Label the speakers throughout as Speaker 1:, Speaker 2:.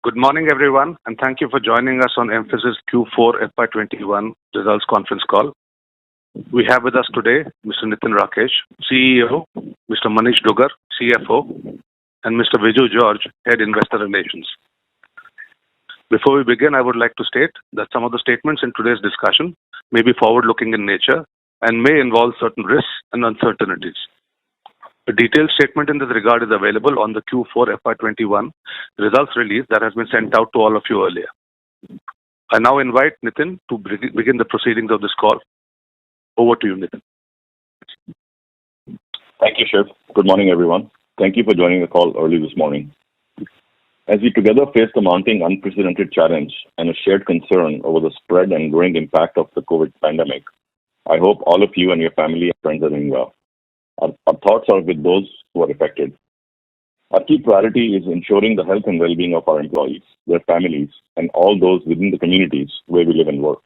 Speaker 1: Good morning, everyone, and thank you for joining us on Mphasis Q4FY21 results conference call. We have with us today Mr. Nitin Rakesh, CEO, Mr. Manish Dugar, CFO, and Mr. Viju George, Head Investor Relations. Before we begin, I would like to state that some of the statements in today's discussion may be forward-looking in nature and may involve certain risks and uncertainties. A detailed statement in this regard is available on the Q4 FY21 results release that has been sent out to all of you earlier. I now invite Nitin to begin the proceedings of this call. Over to you, Nitin.
Speaker 2: Thank you, Shiv. Good morning, everyone. Thank you for joining the call early this morning. As we together face the mounting unprecedented challenge and a shared concern over the spread and growing impact of the COVID pandemic, I hope all of you and your family and friends are doing well. Our thoughts are with those who are affected. Our key priority is ensuring the health and well-being of our employees, their families, and all those within the communities where we live and work.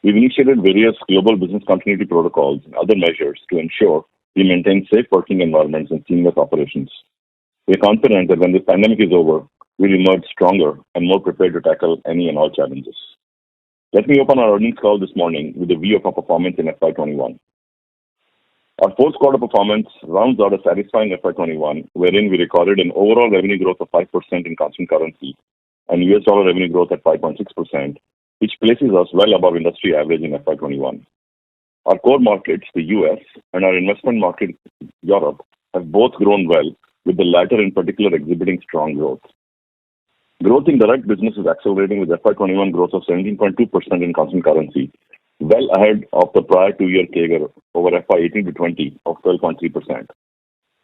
Speaker 2: We've initiated various global business continuity protocols and other measures to ensure we maintain safe working environments and seamless operations. We are confident that when this pandemic is over, we'll emerge stronger and more prepared to tackle any and all challenges. Let me open our earnings call this morning with a view of our performance in FY21. Our fourth quarter performance rounds out a satisfying FY21, wherein we recorded an overall revenue growth of 5% in constant currency and US dollar revenue growth at 5.6%, which places us well above industry average in FY21. Our core markets, the US, and our investment market, Europe, have both grown well, with the latter in particular exhibiting strong growth. Growth in direct business is accelerating with FY21 growth of 17.2% in constant currency, well ahead of the prior two-year CAGR over FY18 to 20 of 12.3%.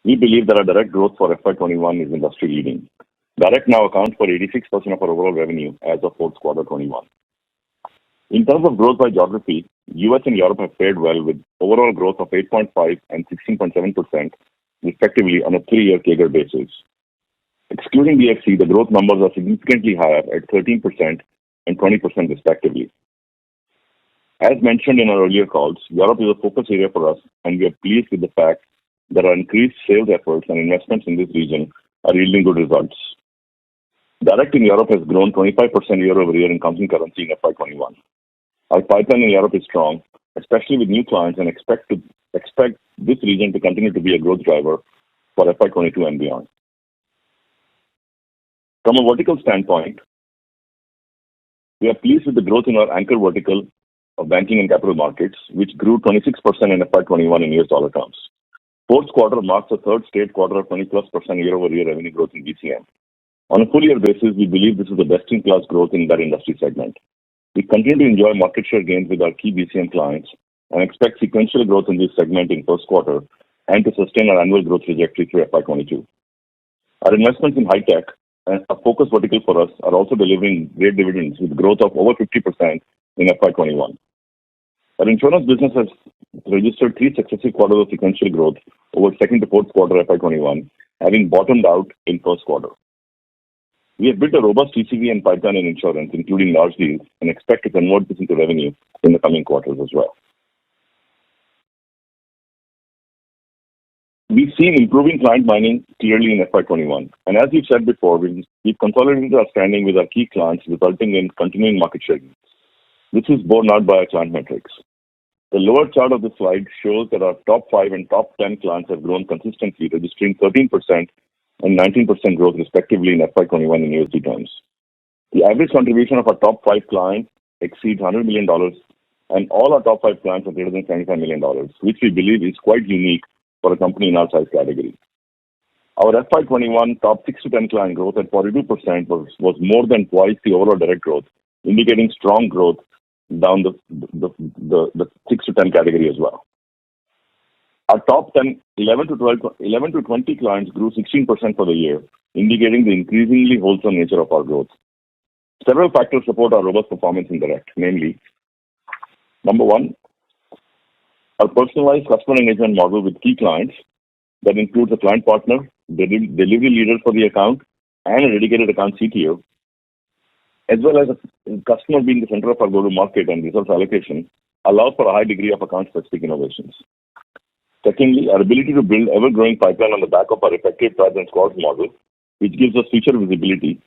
Speaker 2: We believe that our direct growth for FY21 is industry-leading. Direct now accounts for 86% of our overall revenue as of fourth quarter 21. In terms of growth by geography, US and Europe have fared well with overall growth of 8.5 and 16.7%, respectively, on a three-year CAGR basis. Excluding DFC, the growth numbers are significantly higher at 13% and 20% respectively. As mentioned in our earlier calls, Europe is a focus area for us, and we are pleased with the fact that our increased sales efforts and investments in this region are yielding good results. Direct in Europe has grown 25% year over year in constant currency in FY21. Our pipeline in Europe is strong, especially with new clients, and expect this region to continue to be a growth driver for FY22 and beyond. From a vertical standpoint, we are pleased with the growth in our anchor vertical of banking and capital markets, which grew 26% in FY21 in US dollar terms. Fourth quarter marks the third straight quarter of 20+% year-over-year revenue growth in BCM. On a full-year basis, we believe this is the best-in-class growth in that industry segment. We continue to enjoy market share gains with our key BCM clients and expect sequential growth in this segment in first quarter and to sustain our annual growth trajectory through FY22. Our investments in high-tech, a focus vertical for us, are also delivering great dividends with growth of over 50% in FY21. Our insurance business has registered 3 successive quarters of sequential growth over second to fourth quarter FY21, having bottomed out in first quarter. We have built a robust TCV and pipeline in insurance, including large deals, and expect to convert this into revenue in the coming quarters as well. We've seen improving client mining clearly in FY21, and as we've said before, we've consolidated our standing with our key clients, resulting in continuing market share gains. This is borne out by our client metrics. The lower chart of the slide shows that our top 5 and top 10 clients have grown consistently, registering 13% and 19% growth respectively in FY21 in USD terms. The average contribution of our top 5 clients exceeds $100 million, and all our top 5 clients are greater than $75 million, which we believe is quite unique for a company in our size category. Our FY21 top 6 to 10 client growth at 42% was more than twice the overall direct growth, indicating strong growth down the 6 to 10 category as well. Our top 11 to 20 clients grew 16% for the year, indicating the increasingly wholesome nature of our growth. Several factors support our robust performance in direct, namely, number one, our personalized customer engagement model with key clients that includes a client partner, delivery leader for the account, and a dedicated account CTO, as well as a customer being the center of our go-to-market and resource allocation, allows for a high degree of account-specific innovations. Secondly, our ability to build ever-growing pipeline on the back of our effective price and squads model, which gives us future visibility,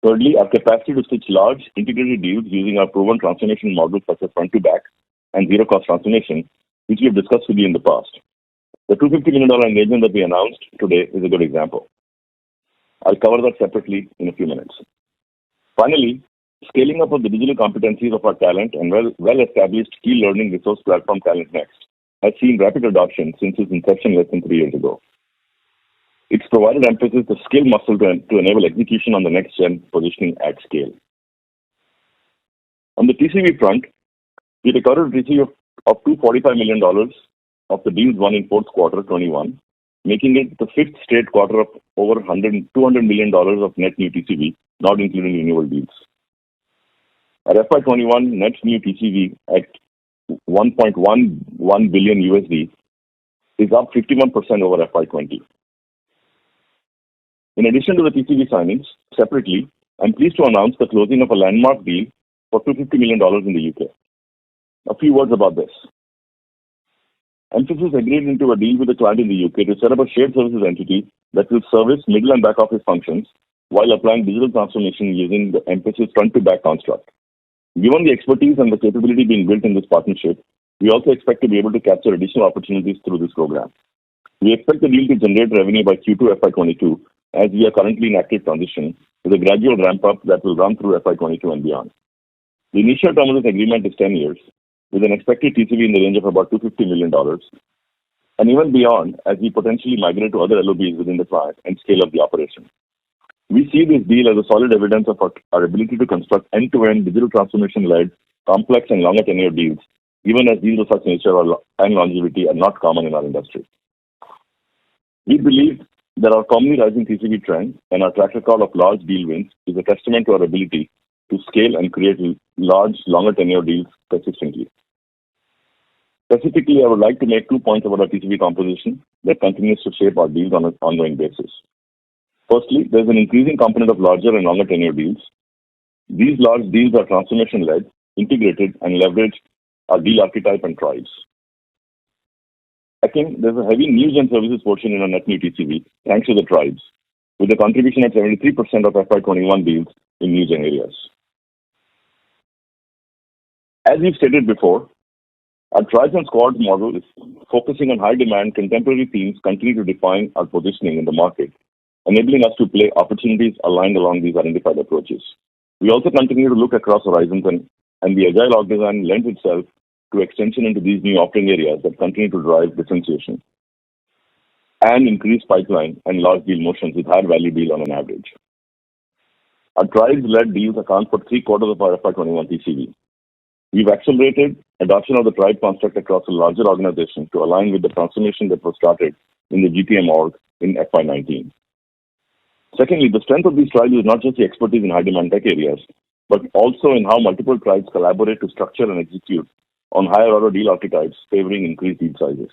Speaker 2: Thirdly, our capacity to stitch large integrated deals using our proven transformation model such as front-to-back and zero-cost transformation, which we have discussed with you in the past. The $250 million engagement that we announced today is a good example. I'll cover that separately in a few minutes. Finally, scaling up of the digital competencies of our talent and well-established key learning resource platform Talent Next has seen rapid adoption since its inception less than 3 years ago. It's provided Mphasis the skill muscle to enable execution on the next-gen positioning at scale. On the TCV front, we recorded a TCV of $245 million of the deals won in fourth quarter 21, making it the fifth straight quarter of over $200 million of net new TCV, not including renewal deals. Our FY21 net new TCV at $1.11 billion USD is up 51% over FY20. In addition to the TCV signings, separately, I'm pleased to announce the closing of a landmark deal for $250 million in the UK. A few words about this. Mphasis agreed into a deal with a client in the UK to set up a shared services entity that will service middle and back office functions while applying digital transformation using the Mphasis front-to-back construct. Given the expertise and the capability being built in this partnership, we also expect to be able to capture additional opportunities through this program. We expect the deal to generate revenue by Q2 FY22, as we are currently in active transition, with a gradual ramp-up that will run through FY22 and beyond. The initial term of this agreement is 10 years, with an expected TCV in the range of about $250 million, and even beyond as we potentially migrate to other LOBs within the client and scale up the operation. We see this deal as a solid evidence of our ability to construct end-to-end digital transformation-led, complex and longer tenure deals, even as deals of such nature and longevity are not common in our industry. We believe that our commonly rising TCV trend and our track record of large deal wins is a testament to our ability to scale and create large, longer tenure deals consistently. Specifically, I would like to make 2 points about our TCV composition that continues to shape our deals on an ongoing basis. Firstly, there's an increasing component of larger and longer tenure deals. These large deals are transformation-led, integrated, and leverage our deal archetype and tribes. Second, there's a heavy news and services portion in our net new TCV, thanks to the tribes, with a contribution of 73% of FY21 deals in news and areas. As we've stated before, our tribes and squads model is focusing on high-demand contemporary themes continue to define our positioning in the market, enabling us to play opportunities aligned along these identified approaches. We also continue to look across horizons and the agile org design lends itself to extension into these new offering areas that continue to drive differentiation and increase pipeline and large deal motions with higher value deal on an average. Our tribes-led deals account for 3/4 of our FY21 TCV. We've accelerated adoption of the tribe construct across a larger organization to align with the transformation that was started in the GTM org in FY19. Secondly, the strength of these tribes is not just the expertise in high-demand tech areas, but also in how multiple tribes collaborate to structure and execute on higher-order deal archetypes favoring increased deal sizes.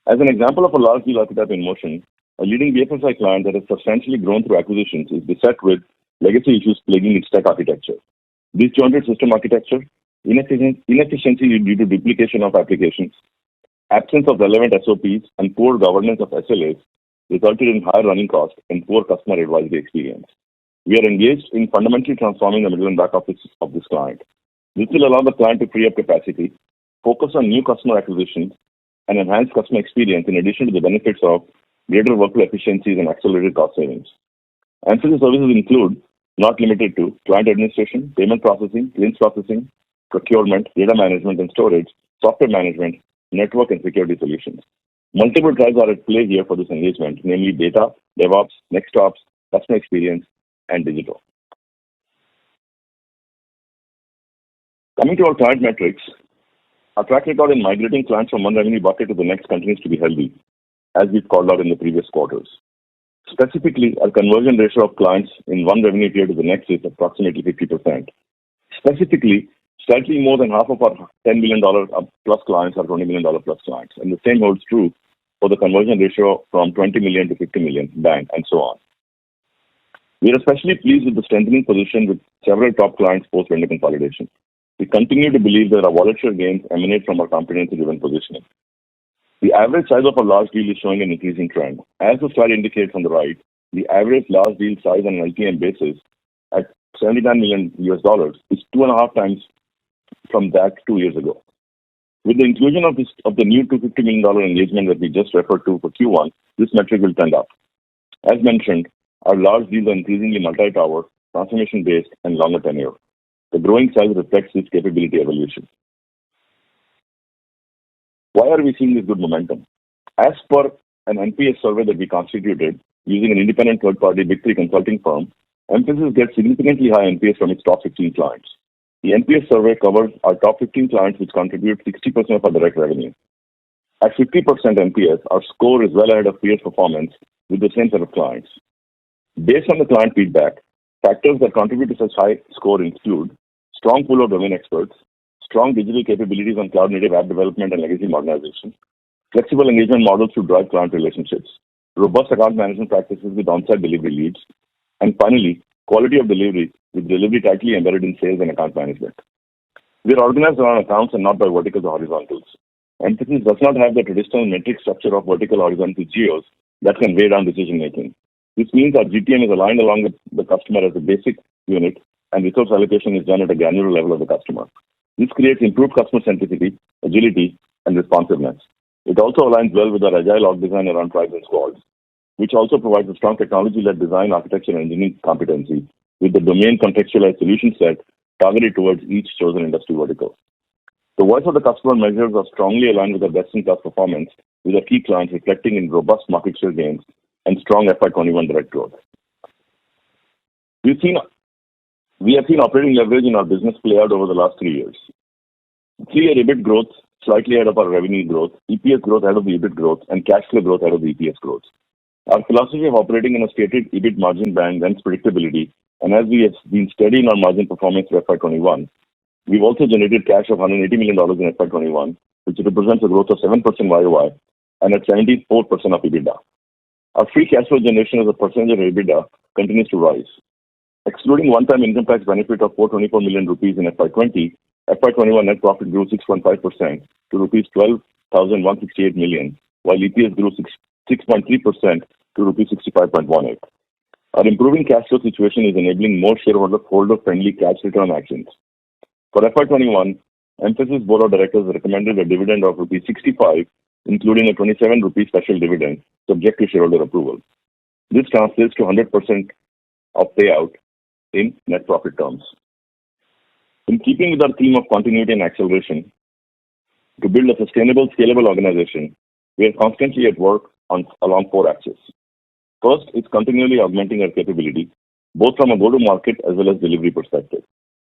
Speaker 2: As an example of a large deal archetype in motion, a leading BFSI client that has substantially grown through acquisitions is beset with legacy issues plaguing its tech architecture. Disjointed system architecture, inefficiency due to duplication of applications, absence of relevant SOPs, and poor governance of SLAs resulted in higher running costs and poor customer advisory experience. We are engaged in fundamentally transforming the middle and back office of this client. This will allow the client to free up capacity, focus on new customer acquisitions, and enhance customer experience in addition to the benefits of greater workflow efficiencies and accelerated cost savings. Mphasis services include, not limited to, client administration, payment processing, claims processing, procurement, data management and storage, software management, network and security solutions. Multiple tribes are at play here for this engagement, namely data, DevOps, next ops, customer experience, and digital. Coming to our client metrics, our track record in migrating clients from one revenue bucket to the next continues to be healthy, as we've called out in the previous quarters. Specifically, our conversion ratio of clients in one revenue tier to the next is approximately 50%. Specifically, slightly more than half of our $10 million plus clients are $20 million plus clients, and the same holds true for the conversion ratio from 20 million to 50 million, bang, and so on. We are especially pleased with the strengthening position with several top clients post-vendor consolidation. We continue to believe that our wallet share gains emanate from our comprehensive-driven positioning. The average size of a large deal is showing an increasing trend. As the slide indicates on the right, the average large deal size on an LTM basis at $79 million is 2.5 times from that 2 years ago. With the inclusion of the new $250 million engagement that we just referred to for Q1, this metric will trend up. As mentioned, our large deals are increasingly multi-tower, transformation-based, and longer tenure. The growing size reflects this capability evolution. Why are we seeing this good momentum? As per an NPS survey that we constituted using an independent third-party Big 3 consulting firm, Mphasis gets significantly high NPS from its top 15 clients. The NPS survey covers our top 15 clients, which contribute 60% of our direct revenue. At 50% NPS, our score is well ahead of peers' performance with the same set of clients. Based on the client feedback, factors that contribute to such high score include strong pool of domain experts, strong digital capabilities on cloud-native app development and legacy modernization, flexible engagement models to drive client relationships, robust account management practices with on-site delivery leads, and finally, quality of delivery with delivery tightly embedded in sales and account management. We are organized around accounts and not by verticals or horizontals. Mphasis does not have the traditional metric structure of vertical horizontal geos that can weigh down decision-making. This means our GTM is aligned along with the customer as a basic unit, and resource allocation is done at a granular level of the customer. This creates improved customer centricity, agility, and responsiveness. It also aligns well with our agile org design around tribes and squads, which also provides a strong technology-led design, architecture, and engineering competency with the domain contextualized solution set targeted towards each chosen industry vertical. The voice of the customer measures are strongly aligned with our best-in-class performance with our key clients reflecting in robust market share gains and strong FY21 direct growth. We have seen operating leverage in our business play out over the last 3 years. 3-year EBIT growth slightly ahead of our revenue growth, EPS growth ahead of the EBIT growth, and cash flow growth ahead of the EPS growth. Our philosophy of operating in a stated EBIT margin band lends predictability, and as we have been steady in our margin performance for FY21, we've also generated cash of $180 million in FY21, which represents a growth of 7% YOY and at 74% of EBITDA. Our free cash flow generation as a percentage of EBITDA continues to rise. Excluding one-time income tax benefit of 424 million rupees in FY20, FY21 net profit grew 6.5% to rupees 12,168 million, while EPS grew 6.3% to rupees 65.18. Our improving cash flow situation is enabling more shareholder-friendly cash return actions. For FY21, Mphasis Board of Directors recommended a dividend of rupees 65, including a 27 rupee special dividend, subject to shareholder approval. This translates to 100% of payout in net profit terms. In keeping with our theme of continuity and acceleration, to build a sustainable, scalable organization, we are constantly at work along 4 axes. First, it's continually augmenting our capability, both from a go-to-market as well as delivery perspective.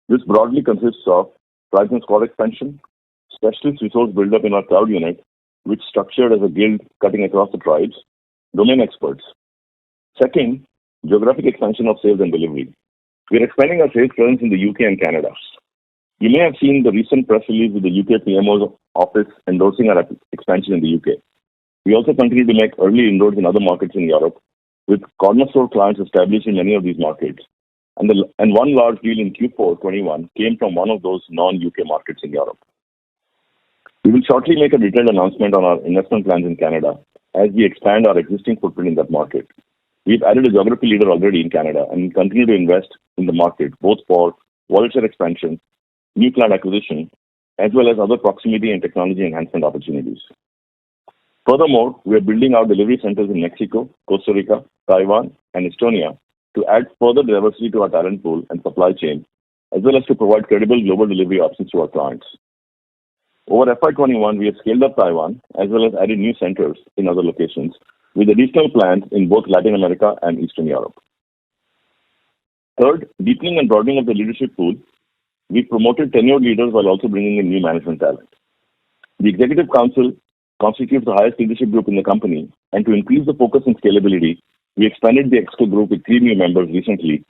Speaker 2: This broadly consists of tribes and squad expansion, specialist resource build-up in our cloud unit, which is structured as a guild cutting across the tribes, domain experts. Second, geographic expansion of sales and delivery. We are expanding our sales presence in the UK and Canada. You may have seen the recent press release with the UK PMO's office endorsing our expansion in the UK. We also continue to make early inroads in other markets in Europe, with cornerstone clients established in many of these markets. And one large deal in Q4FY21 came from one of those non-UK markets in Europe. We will shortly make a detailed announcement on our investment plans in Canada as we expand our existing footprint in that market. We've added a geography leader already in Canada and continue to invest in the market, both for wallet share expansion, new client acquisition, as well as other proximity and technology enhancement opportunities. Furthermore, we are building our delivery centers in Mexico, Costa Rica, Taiwan, and Estonia to add further diversity to our talent pool and supply chain, as well as to provide credible global delivery options to our clients. Over FY21, we have scaled up Taiwan, as well as added new centers in other locations, with additional plans in both Latin America and Eastern Europe. Third, deepening and broadening of the leadership pool. We promoted tenured leaders while also bringing in new management talent. The Executive Council constitutes the highest leadership group in the company, and to increase the focus and scalability, we expanded the Exco group with 3 new members recently,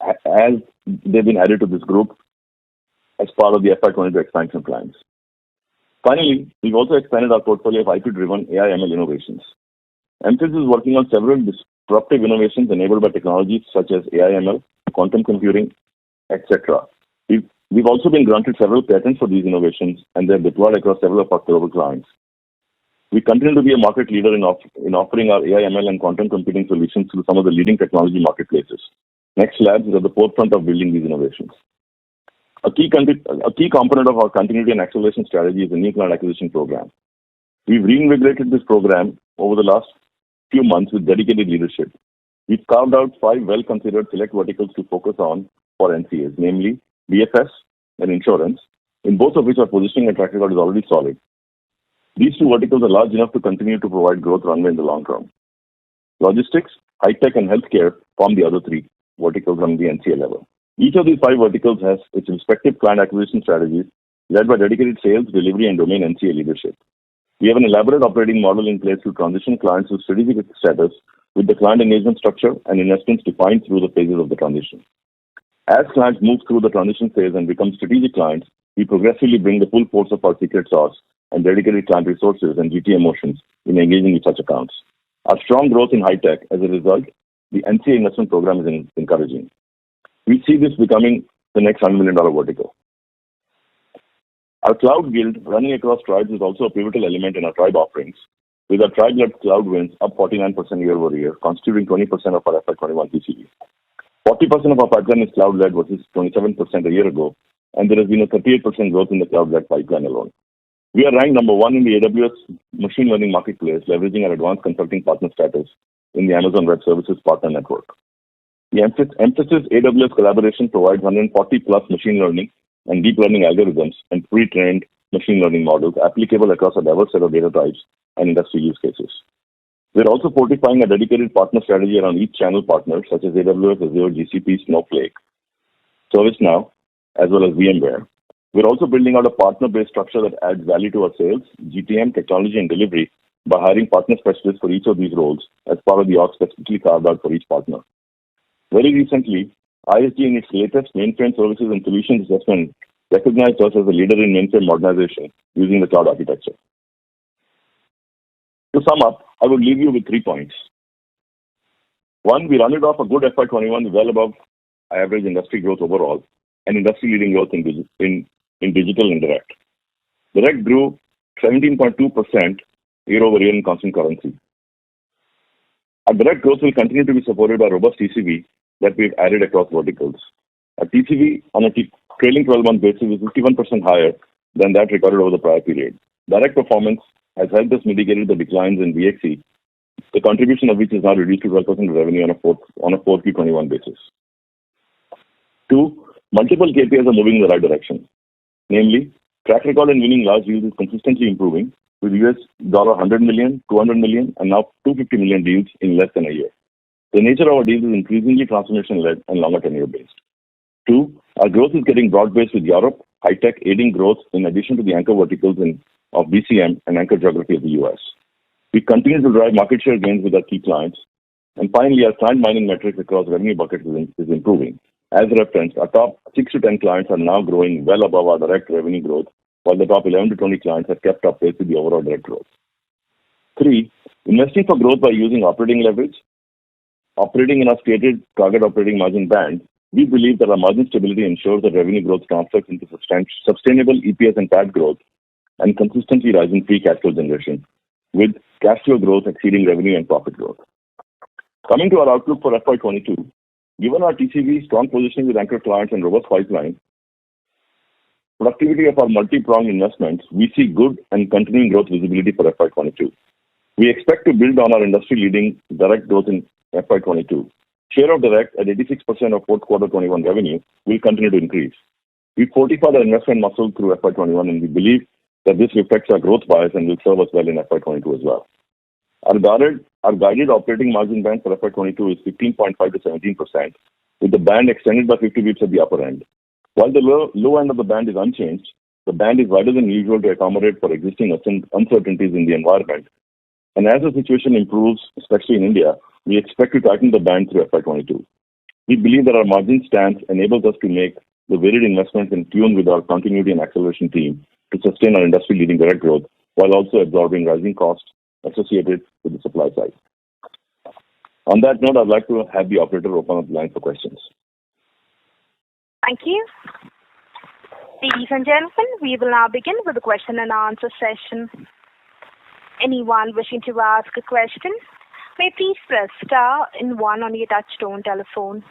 Speaker 2: as they've been added to this group as part of the FY22 expansion plans. Finally, we've also expanded our portfolio of IP-driven AI/ML innovations. Mphasis is working on several disruptive innovations enabled by technologies such as AI/ML, quantum computing, etc. We've also been granted several patents for these innovations, and they're deployed across several of our global clients. We continue to be a market leader in offering our AI/ML and quantum computing solutions to some of the leading technology marketplaces. Next Labs is at the forefront of building these innovations. A key component of our continuity and acceleration strategy is the new client acquisition program. We've reinvigorated this program over the last few months with dedicated leadership. We've carved out 5 well-considered select verticals to focus on for NCAs, namely BFS and insurance, in both of which our positioning and track record is already solid. These 2 verticals are large enough to continue to provide growth runway in the long term. Logistics, high-tech, and healthcare form the other 3 verticals on the NCA level. Each of these 5 verticals has its respective client acquisition strategies led by dedicated sales, delivery, and domain NCA leadership. We have an elaborate operating model in place to transition clients to strategic status with the client engagement structure and investments defined through the phases of the transition. As clients move through the transition phase and become strategic clients, we progressively bring the full force of our secret sauce and dedicated client resources and GTM motions in engaging with such accounts. Our strong growth in high-tech, as a result, the NCA investment program is encouraging. We see this becoming the next $100 million vertical. Our Cloud Guild running across tribes is also a pivotal element in our tribe offerings, with our tribe-led cloud wins up 49% year-over-year, constituting 20% of our FY21 TCV. 40% of our pipeline is cloud-led versus 27% a year ago, and there has been a 38% growth in the cloud-led pipeline alone. We are ranked number 1 in the AWS machine learning marketplace, leveraging our advanced consulting partner status in the Amazon Web Services Partner Network. The Mphasis AWS collaboration provides 140 plus machine learning and deep learning algorithms and pre-trained machine learning models applicable across a diverse set of data types and industry use cases. We're also fortifying a dedicated partner strategy around each channel partner, such as AWS, Azure, GCP, Snowflake, ServiceNow, as well as VMware. We're also building out a partner-based structure that adds value to our sales, GTM, technology, and delivery by hiring partner specialists for each of these roles as part of the org specifically carved out for each partner. Very recently, ISG in its latest mainframe services and solutions assessment recognized us as a leader in mainframe modernization using the cloud architecture. To sum up, I would leave you with 3 points. 1, we rounded off a good FY21 well above average industry growth overall and industry-leading growth in digital and direct. Direct grew 17.2% year-over-year in constant currency. Our direct growth will continue to be supported by robust TCV that we've added across verticals. Our TCV on a trailing 12-month basis is 51% higher than that recorded over the prior period. Direct performance has helped us mitigate the declines in VXC, the contribution of which is now reduced to 12% of revenue on a 4Q21 basis. 2, multiple KPIs are moving in the right direction. Namely, track record in winning large deals is consistently improving, with $100 million, $200 million, and now $250 million deals in less than a year. The nature of our deals is increasingly transformation-led and longer tenure-based. 2, our growth is getting broad-based with Europe, high-tech aiding growth in addition to the anchor verticals of BCM and anchor geography of the US. We continue to drive market share gains with our key clients. And finally, our client mining metrics across revenue buckets is improving. As referenced, our top 6 to 10 clients are now growing well above our direct revenue growth, while the top 11 to 20 clients have kept up pace with the overall direct growth. 3, investing for growth by using operating leverage, operating in our stated target operating margin band, we believe that our margin stability ensures that revenue growth translates into sustainable EPS and PAT growth and consistently rising free cash flow generation, with cash flow growth exceeding revenue and profit growth. Coming to our outlook for FY22, given our TCV, strong positioning with anchor clients and robust pipeline, productivity of our multi-pronged investments, we see good and continuing growth visibility for FY22. We expect to build on our industry-leading direct growth in FY22. Share of direct at 86% of fourth quarter 21 revenue will continue to increase. We fortified our investment muscle through FY21, and we believe that this reflects our growth bias and will serve us well in FY22 as well. Our guided operating margin band for FY22 is 15.5 to 17%, with the band extended by 50 bps at the upper end. While the low end of the band is unchanged, the band is wider than usual to accommodate for existing uncertainties in the environment. And as the situation improves, especially in India, we expect to tighten the band through FY22. We believe that our margin stance enables us to make the varied investments in tune with our continuity and acceleration team to sustain our industry-leading direct growth while also absorbing rising costs associated with the supply side. On that note, I'd like to have the operator open up the line for questions.
Speaker 3: Thank you. Ladies and gentlemen, we will now begin with the question and answer session. Anyone wishing to ask a question may please press star and 1 on your touchtone telephone.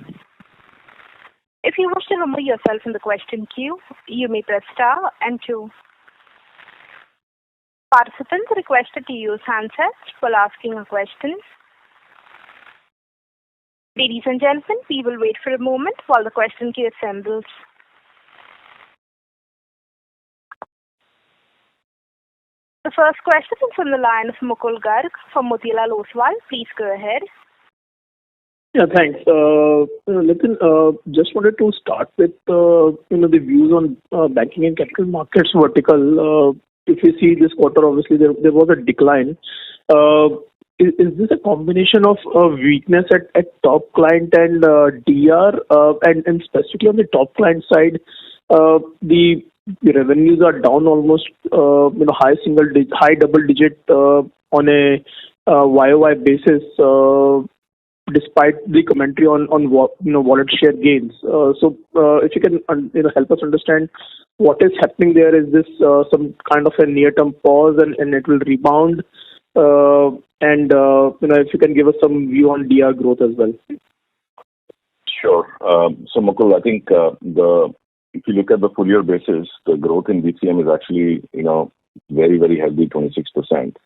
Speaker 3: If you wish to remove yourself from the question queue, you may press star and 2. Participants are requested to use handsets while asking a question. Ladies and gentlemen, we will wait for a moment while the question queue assembles. The first question is from the line of Mukul Garg from Motilal Oswal. Please go ahead.
Speaker 4: Yeah, thanks. Nitin, just wanted to start with the views on banking and capital markets vertical. If you see this quarter, obviously there was a decline. Is this a combination of weakness at top client and DR, and specifically on the top client side, the revenues are down almost high double digit on a YOY basis, despite the commentary on wallet share gains. So if you can help us understand what is happening there. Is this some kind of a near-term pause and it will rebound? And if you can give us some view on DR growth as well.
Speaker 2: Sure. So Mukul, I think if you look at the full year basis, the growth in BCM is actually very, very healthy, 26%.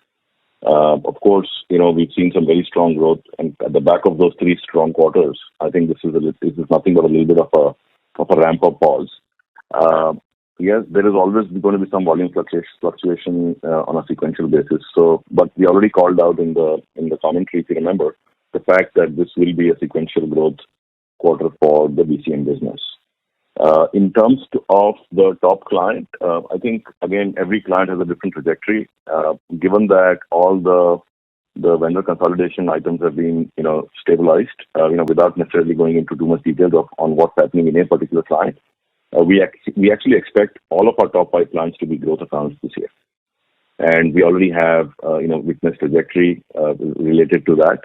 Speaker 2: Of course, we've seen some very strong growth, and at the back of those 3 strong quarters, I think this is nothing but a little bit of a ramp up pause. Yes, there is always going to be some volume fluctuation on a sequential basis. But we already called out in the commentary, if you remember, the fact that this will be a sequential growth quarter for the BCM business. In terms of the top client, I think, again, every client has a different trajectory. Given that all the vendor consolidation items have been, stabilized, without necessarily going into too much details on what's happening in a particular client, we actually expect all of our top 5 clients to be growth accounts this year. And we already have, witnessed trajectory related to that.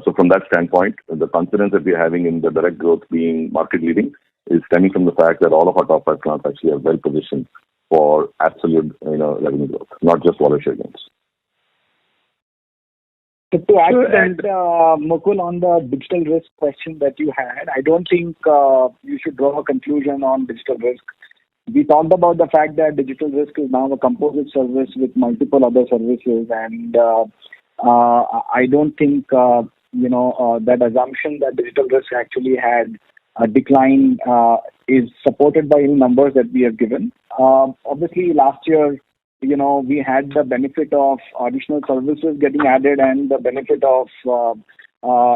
Speaker 2: So from that standpoint, the confidence that we're having in the direct growth being market leading is stemming from the fact that all of our top 5 clients actually are well positioned for absolute, revenue growth, not just wallet share gains.
Speaker 5: So to add to that, Mukul, on the digital risk question that you had, I don't think you should draw a conclusion on digital risk. We talked about the fact that digital risk is now a composite service with multiple other services, and I don't think that assumption that digital risk actually had a decline is supported by any numbers that we have given. Obviously, last year, we had the benefit of additional services getting added and the benefit of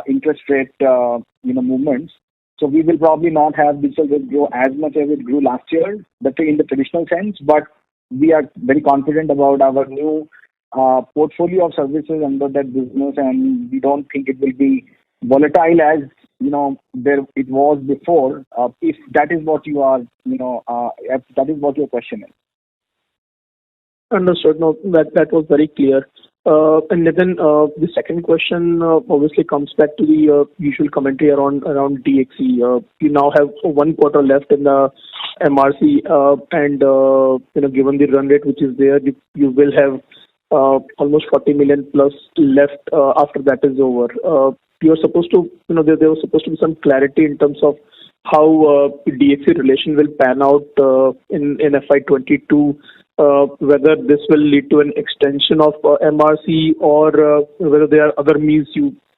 Speaker 5: interest rate, movements. So we will probably not have digital risk grow as much as it grew last year, but in the traditional sense. But we are very confident about our new portfolio of services under that business, and we don't think it will be volatile as there it was before. If that is what you are, if that is what your question is.
Speaker 4: Understood. No, that was very clear. And then the second question obviously comes back to the usual commentary around DXC. You now have 1 quarter left in the MRC, and given the run rate which is there, you will have almost 40 million plus left after that is over. You're supposed to, there was supposed to be some clarity in terms of how DXC relation will pan out in FY22. Whether this will lead to an extension of MRC or whether there are other means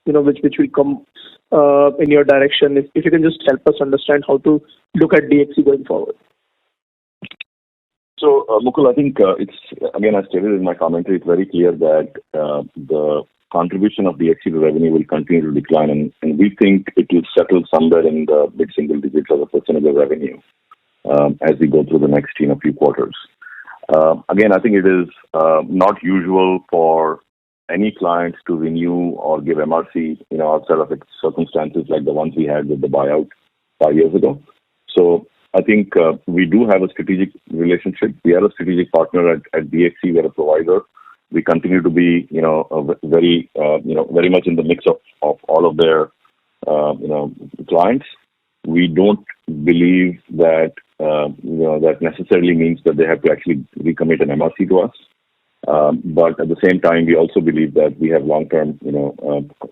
Speaker 4: which will come in your direction. If you can just help us understand how to look at DXC going forward.
Speaker 2: So, Mukul, I think it's, again, I stated in my commentary, it's very clear that the contribution of DXC to revenue will continue to decline, and we think it will settle somewhere in the mid-single digits as a percentage of revenue as we go through the next few quarters. Again, I think it is not usual for any clients to renew or give MRC, outside of circumstances like the ones we had with the buyout 5 years ago. So I think we do have a strategic relationship. We are a strategic partner at DXC. We are a provider. We continue to be, very much in the mix of all of their, clients. We don't believe that, that necessarily means that they have to actually recommit an MRC to us. But at the same time, we also believe that we have long-term,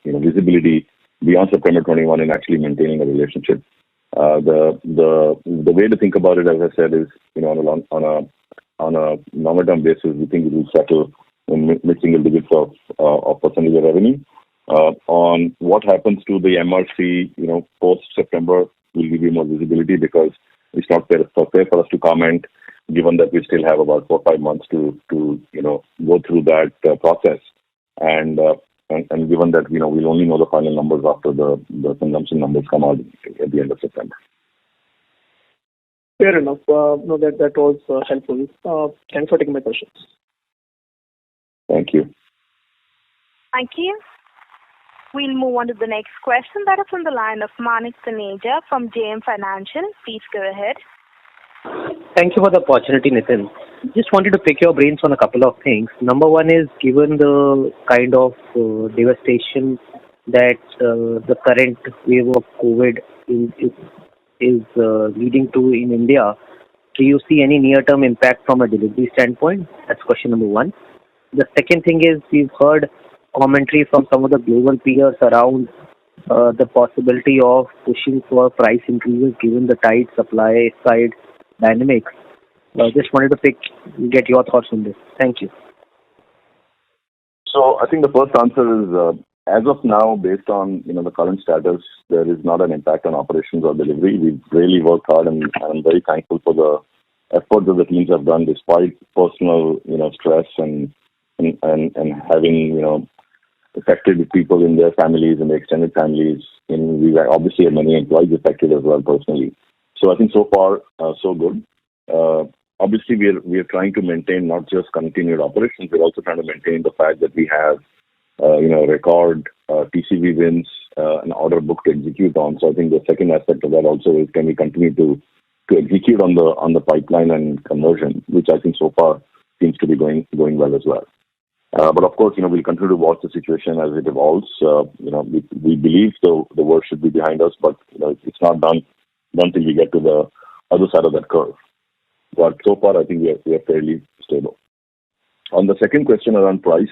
Speaker 2: visibility beyond September 21 in actually maintaining a relationship The way to think about it, as I said, is on a longer term basis, we think it will settle in mid-single digits of percentage of revenue. On what happens to the MRC, post September, we'll give you more visibility because it's not fair for us to comment, given that we still have about 4 or 5 months to go through that process, and given that we'll only know the final numbers after the consumption numbers come out at the end of September.
Speaker 4: Fair enough. No, that was helpful. Thanks for taking my questions.
Speaker 2: Thank you.
Speaker 3: Thank you. We'll move on to the next question. That is on the line of Manik Taneja from JM Financial. Please go ahead.
Speaker 6: Thank you for the opportunity, Nitin. Just wanted to pick your brains on a couple of things. Number one is, given the kind of devastation that the current wave of COVID is leading to in India, do you see any near-term impact from a delivery standpoint? That's question number one. The second thing is, we've heard commentary from some of the global peers around the possibility of pushing for price increases given the tight supply side dynamics. Just wanted to get your thoughts on this. Thank you.
Speaker 2: So I think the first answer is, as of now, based on the current status, there is not an impact on operations or delivery. We've really worked hard, and I'm very thankful for the efforts that the teams have done despite personal stress and having affected people in their families and their extended families. And we obviously have many employees affected as well personally. So I think so far so good. Obviously, we are trying to maintain not just continued operations, we're also trying to maintain the fact that we have record TCV wins, an order book to execute on. So I think the second aspect of that also is, can we continue to execute on the pipeline and conversion, which I think so far seems to be going well as well. But of course, we'll continue to watch the situation as it evolves. We believe the worst should be behind us, but it's not done until we get to the other side of that curve. But so far, I think we are fairly stable. On the second question around price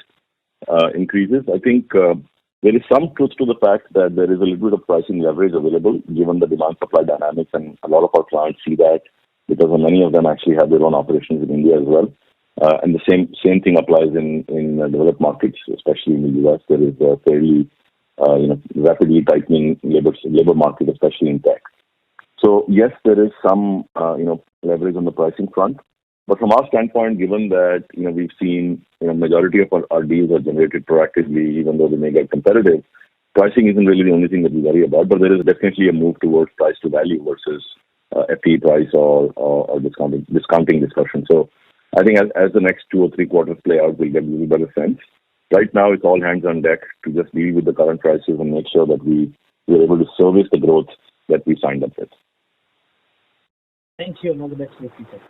Speaker 2: increases, I think there is some truth to the fact that there is a little bit of pricing leverage available given the demand-supply dynamics, and a lot of our clients see that because many of them actually have their own operations in India as well. And the same thing applies in developed markets, especially in the US. There is a fairly rapidly tightening labor market, especially in tech. So yes, there is some leverage on the pricing front, but from our standpoint, given that we've seen majority of our deals are generated proactively, even though they may get competitive, pricing isn't really the only thing that we worry about. But there is definitely a move towards price to value versus FTE price or discounting discussion. So I think as the next 2 or 3 quarters play out, we'll get a little better sense. Right now, it's all hands on deck to just deal with the current prices and make sure that we're able to service the growth that we signed up with.
Speaker 6: Thank you. All the best for the future.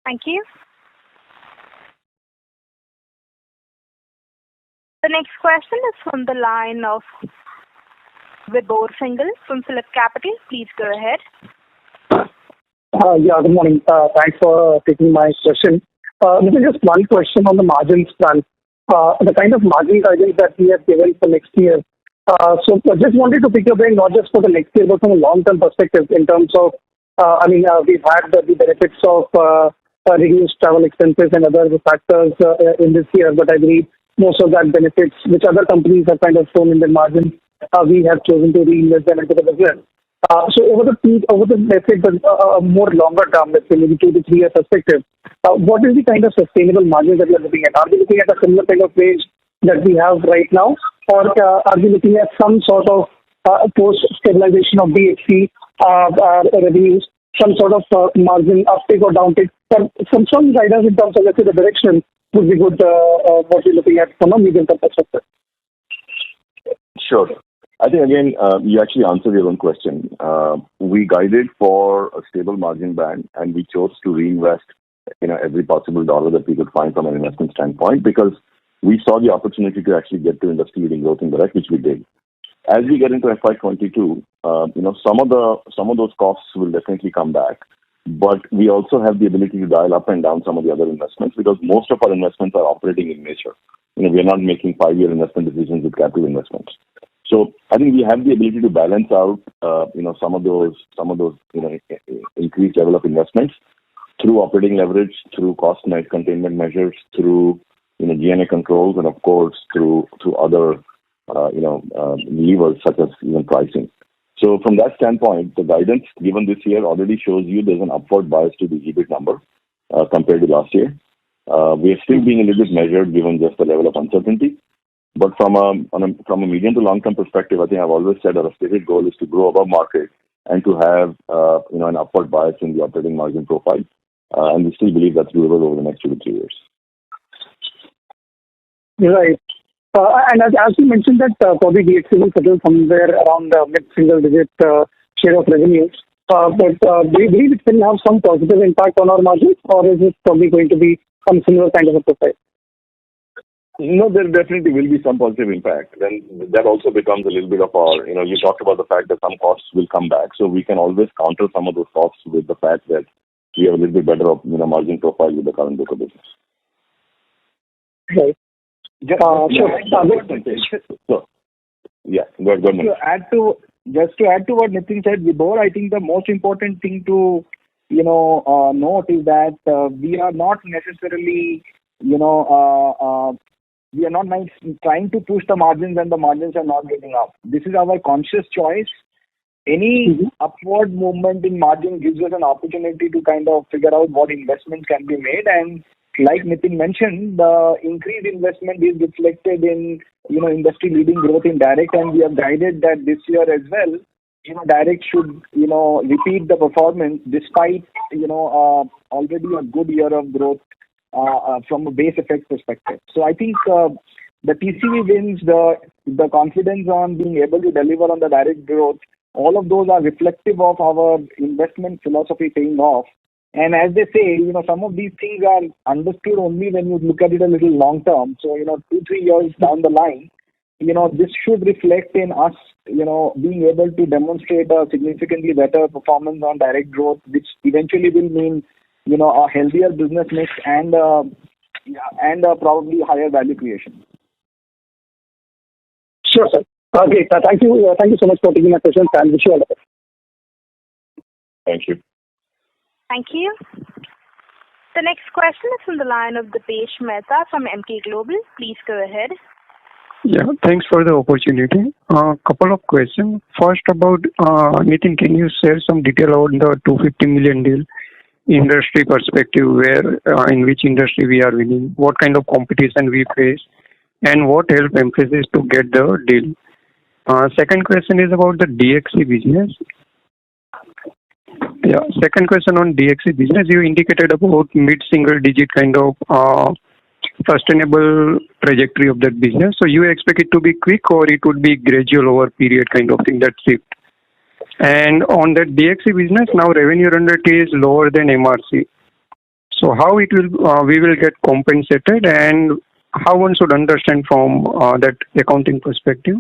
Speaker 3: Thank you. The next question is from the line of Vibhor Singhal from Phillip Capital. Please go ahead.
Speaker 7: Good morning. Thanks for taking my question. This is just one question on the margins front. The kind of margin guidance that we have given for next year. So I just wanted to pick your brain, not just for the next year, but from a long-term perspective in terms of, we've had the benefits of reduced travel expenses and other factors in this year, but I believe most of that benefits, which other companies have kind of shown in their margins, we have chosen to reinvest them into the business. So over the let's say the more longer term, let's say maybe 2 to 3 year perspective, what is the kind of sustainable margin that we are looking at? Are we looking at a similar kind of wage that we have right now, or are we looking at some sort of post-stabilization of DXC revenues, some sort of margin uptick or downtick? Some guidance in terms of, let's say, the direction would be good, what we're looking at from a medium-term perspective.
Speaker 2: Sure. I think, again, you actually answered your own question. We guided for a stable margin band, and we chose to reinvest every possible dollar that we could find from an investment standpoint, because we saw the opportunity to actually get to industry-leading growth in direct, which we did. As we get into FY22, some of those costs will definitely come back, but we also have the ability to dial up and down some of the other investments, because most of our investments are operating in nature. We are not making 5-year investment decisions with capital investments. So I think we have the ability to balance out, some of those, increased level of investments through operating leverage, through cost containment measures, through, G&A controls, and of course through other, levers such as even pricing. So from that standpoint, the guidance given this year already shows you there's an upward bias to the EBIT number compared to last year. We are still being a little bit measured given just the level of uncertainty. But from a medium to long term perspective, I think I've always said our stated goal is to grow above market and to have an upward bias in the operating margin profile, and we still believe that's doable over the next 2 to 3 years.
Speaker 7: Right. And as you mentioned that probably DXC will settle somewhere around the mid-single digit share of revenues. But do you believe it will have some positive impact on our margins, or is it probably going to be some similar kind of a profile?
Speaker 2: No, there definitely will be some positive impact. Then that also becomes a little bit of our, you talked about the fact that some costs will come back. So we can always counter some of those costs with the fact that we have a little bit better margin profile with the current book of business.
Speaker 7: Right.
Speaker 2: So, yeah, go ahead.
Speaker 5: Just to add to what Nitin said, Vibhor, I think the most important thing to note is that we are not necessarily we are not trying to push the margins and the margins are not getting up. This is our conscious choice. Any upward movement in margin gives us an opportunity to kind of figure out what investments can be made. And like Nitin mentioned, the increased investment is reflected in industry-leading growth in direct, and we have guided that this year as well. Direct should repeat the performance despite already a good year of growth from a base effect perspective. So I think the TCV wins, the confidence on being able to deliver on the direct growth, all of those are reflective of our investment philosophy paying off. And as they say, some of these things are understood only when you look at it a little long term. So, 2-3 years down the line, this should reflect in us, being able to demonstrate a significantly better performance on direct growth, which eventually will mean, a healthier business mix and probably higher value creation.
Speaker 7: Sure, sir. Great. Thank you. Thank you so much for taking my questions, and wish you all the best.
Speaker 2: Thank you.
Speaker 3: Thank you. The next question is from the line of Dipesh Mehta from Emkay Global. Please go ahead.
Speaker 8: Yeah, thanks for the opportunity. Couple of questions. First about Nitin, can you share some detail on the 250 million deal industry perspective, where in which industry we are winning, what kind of competition we face, and what helped Mphasis to get the deal? Second question is about the DXC business. Yeah, second question on DXC business. You indicated about mid-single digit kind of sustainable trajectory of that business. So you expect it to be quick, or it would be gradual over period kind of thing, that shift? And on that DXC business, now revenue run rate is lower than MRC. So how it will we will get compensated, and how one should understand from that accounting perspective?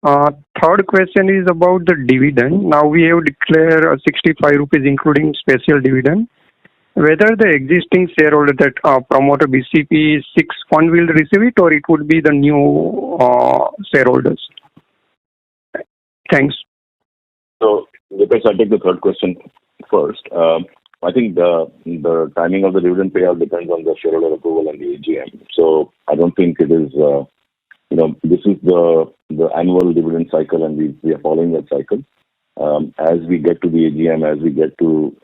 Speaker 8: Third question is about the dividend. Now we have declared 65 rupees including special dividend. Whether the existing shareholder, that promoter BCP 6 fund will receive it, or it would be the new shareholders? Thanks.
Speaker 2: So, Dipesh, I'll take the third question first. I think the timing of the dividend payout depends on the shareholder approval and the AGM. So I don't think it is, this is the annual dividend cycle, and we are following that cycle. As we get to the AGM, as we get to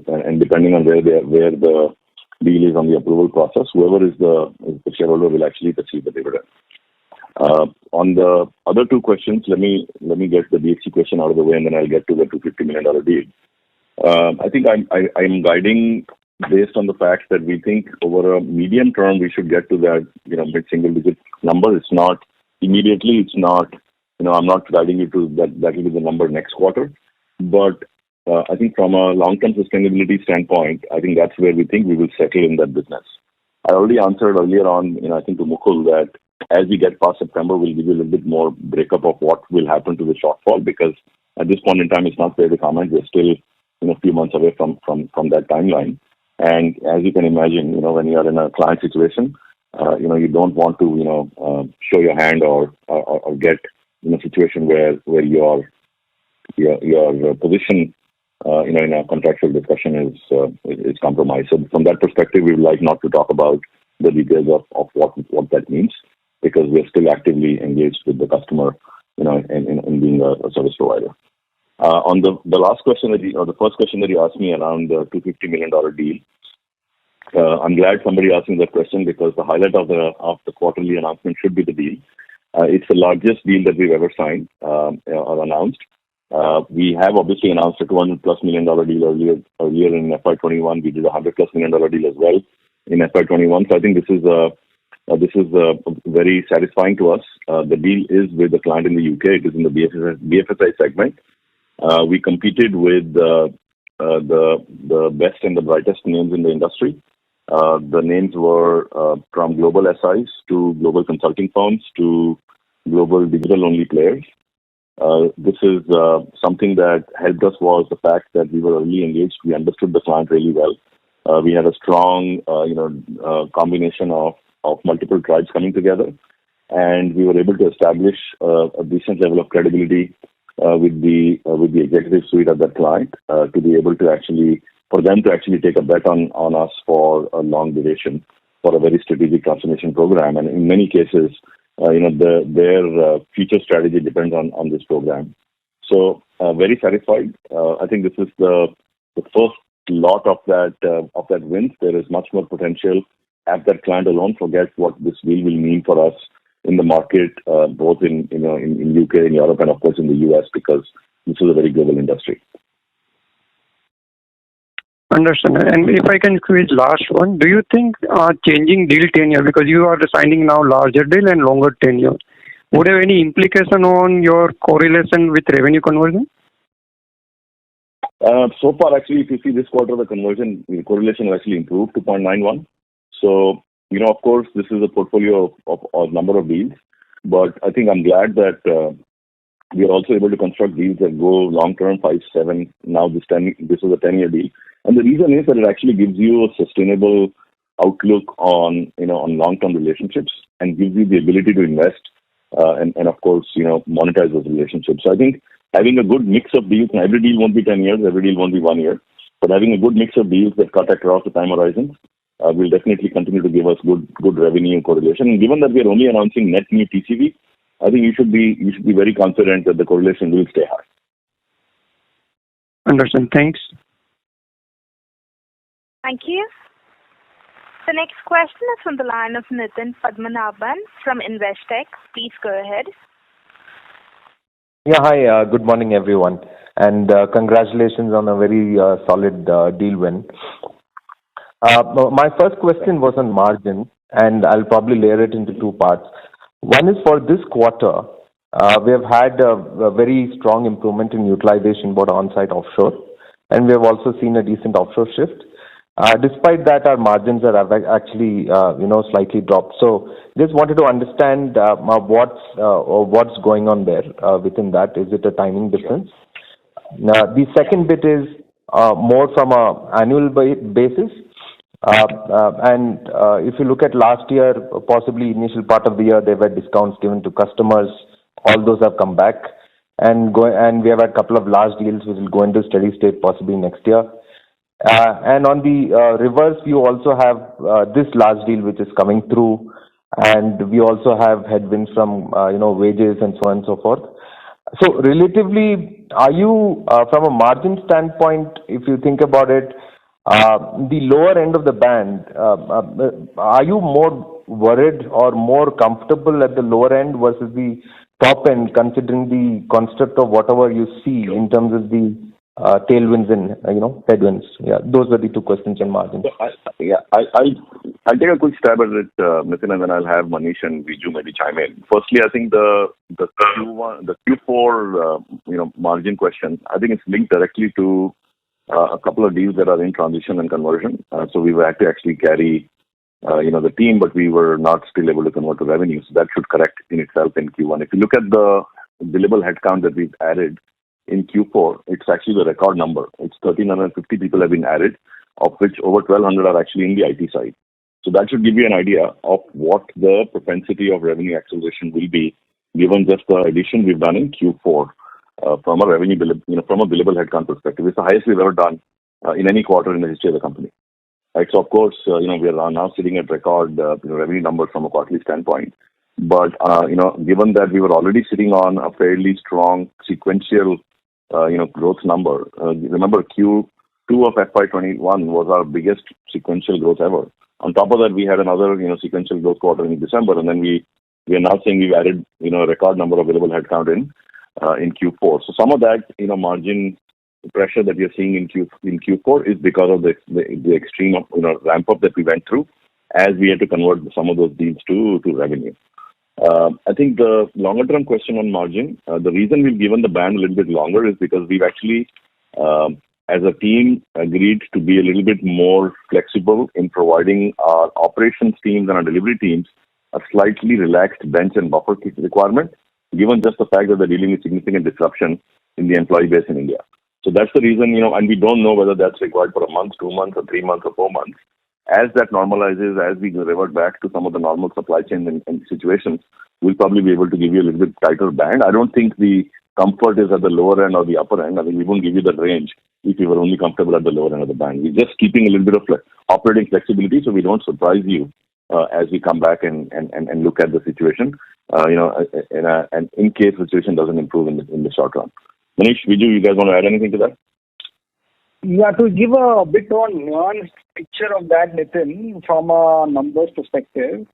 Speaker 2: and depending on where the deal is on the approval process, whoever is the shareholder will actually receive the dividend. On the other two questions, let me get the DXC question out of the way, and then I'll get to the $250 million deal. I think I'm guiding based on the fact that we think over a medium term we should get to that mid-single digit number. It's not immediately. It's not. I'm not guiding you to that will be the number next quarter, but I think from a long-term sustainability standpoint, I think that's where we think we will settle in that business. I already answered earlier on, I think to Mukul, that as we get past September, we'll give you a little bit more breakup of what will happen to the shortfall, because at this point in time, it's not fair to comment. We're still a few months away from that timeline. And as you can imagine, when you are in a client situation, you don't want to, show your hand or get situation where your position in a contractual discussion is compromised. So from that perspective, we would like not to talk about the details of what that means, because we are still actively engaged with the customer, in being a service provider. On the last question the first question that you asked me around the $250 million deal, I'm glad somebody asked me that question, because the highlight of the quarterly announcement should be the deal. It's the largest deal that we've ever signed or announced. We have obviously announced a $200+ million deal earlier in FY21. We did a $100+ million deal as well in FY21. So I think this is very satisfying to us. The deal is with the client in the UK. It is in the BFSI segment. We competed with the best and the brightest names in the industry. The names were from global SIs to global consulting firms to global digital-only players. This is something that helped us was the fact that we were early engaged. We understood the client really well. We had a strong, combination of multiple tribes coming together, and we were able to establish a decent level of credibility with the executive suite of that client to be able to for them to take a bet on us for a long duration, for a very strategic transformation program. And in many cases, their future strategy depends on this program. So very satisfied. I think this is the first lot of that wins. There is much more potential at that client alone. Forget what this deal will mean for us in the market, both in UK, in Europe, and of course in the US, because this is a very global industry.
Speaker 8: Understand. And if I can squeeze last one, do you think changing deal tenure, because you are signing now larger deal and longer tenure, would have any implication on your correlation with revenue conversion?
Speaker 2: So far, actually, if you see this quarter, the correlation has actually improved to 0.91. So, of course, this is a portfolio of a number of deals, but I think I'm glad that we are also able to construct deals that go long-term, 5, 7. Now this is a 10-year deal. And the reason is that it actually gives you a sustainable outlook on long-term relationships and gives you the ability to invest and of course, monetize those relationships. So I think having a good mix of deals, and every deal won't be 10 years, every deal won't be 1 year, but having a good mix of deals that cut across the time horizons will definitely continue to give us good revenue correlation. And given that we are only announcing net new TCV, I think you should be very confident that the correlation will stay high.
Speaker 8: Understand. Thanks.
Speaker 3: Thank you. The next question is from the line of Nitin Padmanabhan from Investec. Please go ahead.
Speaker 9: Yeah, hi. Good morning, everyone. And congratulations on a very solid deal win. My first question was on margin, and I'll probably layer it into two parts. One is for this quarter, we have had a very strong improvement in utilization, both on-site, offshore, and we have also seen a decent offshore shift. Despite that, our margins are actually, slightly dropped. So just wanted to understand what's going on there within that. Is it a timing difference? The second bit is more from an annual basis. And if you look at last year, possibly initial part of the year, there were discounts given to customers. All those have come back. And we have had a couple of large deals which will go into steady state possibly next year. And on the reverse, you also have this large deal which is coming through, and we also have headwinds from wages and so on and so forth. So relatively, are you from a margin standpoint, if you think about it, the lower end of the band, are you more worried or more comfortable at the lower end versus the top end, considering the construct of whatever you see in terms of the tailwinds and headwinds? Yeah, those are the two questions on margins.
Speaker 2: I'll take a quick stab at it, Nitin, and then I'll have Manish and Viju maybe chime in. Firstly, I think the Q4 margin question, I think it's linked directly to a couple of deals that are in transition and conversion. So we were had to actually carry the team, but we were not still able to convert to revenue. So that should correct in itself in Q1. If you look at the billable headcount that we've added in Q4, it's actually the record number. It's 1,350 people have been added, of which over 1,200 are actually in the IT side. So that should give you an idea of what the propensity of revenue acceleration will be, given the fact that we are only announcing net new TCV. I think you should be very confident that the correlation will stay high. So very satisfied. I think the question that you asked me around the given just the addition we've done in Q4 from a from a billable headcount perspective. It's the highest we've ever done in any quarter in the history of the company. Right. So of course, we are now sitting at record revenue numbers from a quarterly standpoint. But given that we were already sitting on a fairly strong sequential growth number. Remember, Q2 of FY21 was our biggest sequential growth ever. On top of that, we had another sequential growth quarter in December, and then we are now saying we've added a record number of billable headcount in Q4. So some of that margin pressure that we are seeing in Q4 is because of the extreme ramp up that we went through as we had to convert some of those deals to revenue. I think the longer term question on margin, the reason we've given the band a little bit longer is because we've actually, as a team, agreed to be a little bit more flexible in providing our operations teams and our delivery teams a slightly relaxed bench and buffer requirement, given just the fact that they're dealing with significant disruption in the employee base in India. So that's the reason, and we don't know whether that's required for a month, 2 months, or 3 months, or 4 months. As that normalizes, as we revert back to some of the normal supply chain and situations, we'll probably be able to give you a little bit tighter band. I don't think the comfort is at the lower end or the upper end. I mean, we won't give you the range if you were only comfortable at the lower end of the band. We're just keeping a little bit of operating flexibility so we don't surprise you as we come back and look at the situation, and in case the situation doesn't improve in the short run. Manish, Viju, you guys want to add anything to that?
Speaker 5: Yeah, to give a bit more nuanced picture of that, Nitin, from a numbers perspective,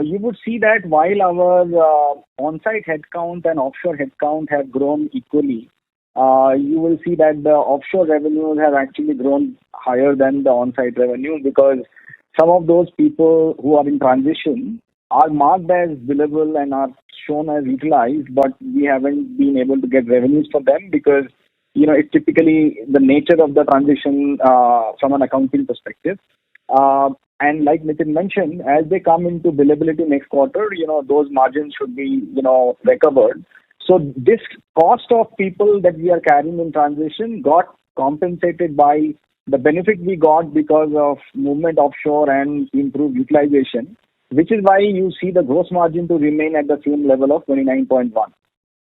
Speaker 5: you would see that while our on-site headcount and offshore headcount have grown equally, you will see that the offshore revenues have actually grown higher than the on-site revenue, because some of those people who are in transition are marked as billable and are shown as utilized, but we haven't been able to get revenues for them because it's typically the nature of the transition from an accounting perspective. And like Nitin mentioned, as they come into billability next quarter, those margins should be, recovered. So this cost of people that we are carrying in transition got compensated by the benefit we got because of movement offshore and improved utilization, which is why you see the gross margin to remain at the same level of 29.1.